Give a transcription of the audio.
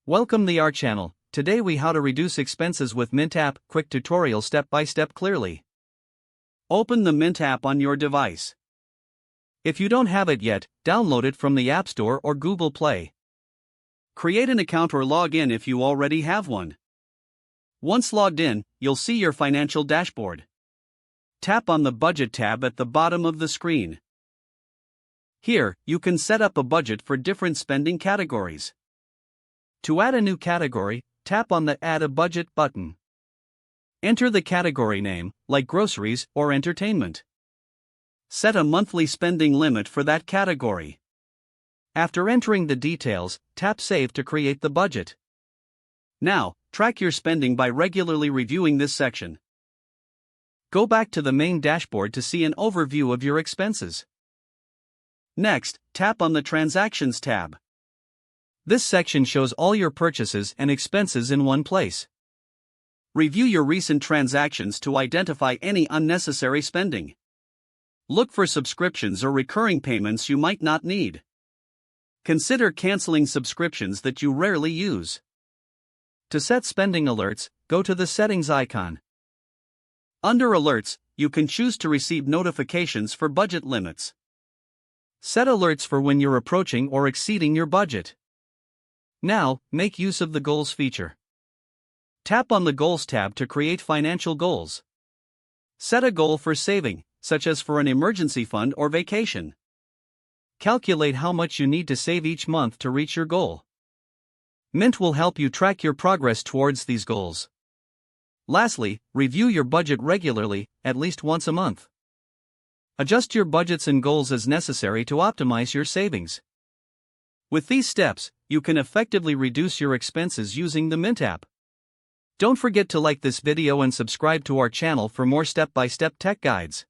Welcome to our channel. Today we how to reduce expenses with Mint app, quick tutorial step by step clearly. Open the Mint app on your device. If you don't have it yet, download it from the App Store or Google Play. Create an account or log in if you already have one. Once logged in, you'll see your financial dashboard. Tap on the Budget tab at the bottom of the screen. Here, you can set up a budget for different spending categories. To add a new category, tap on the Add a Budget button. Enter the category name, like groceries or entertainment. Set a monthly spending limit for that category. After entering the details, tap Save to create the budget. Now, track your spending by regularly reviewing this section. Go back to the main dashboard to see an overview of your expenses. Next, tap on the Transactions tab. This section shows all your purchases and expenses in one place. Review your recent transactions to identify any unnecessary spending. Look for subscriptions or recurring payments you might not need. Consider canceling subscriptions that you rarely use. To set spending alerts, go to the Settings icon. Under Alerts, you can choose to receive notifications for budget limits. Set alerts for when you're approaching or exceeding your budget. Now, make use of the Goals feature. Tap on the Goals tab to create financial goals. Set a goal for saving, such as for an emergency fund or vacation. Calculate how much you need to save each month to reach your goal. Mint will help you track your progress towards these goals. Lastly, review your budget regularly, at least once a month. Adjust your budgets and goals as necessary to optimize your savings. With these steps, you can effectively reduce your expenses using the Mint app. Don't forget to like this video and subscribe to our channel for more step-by-step tech guides.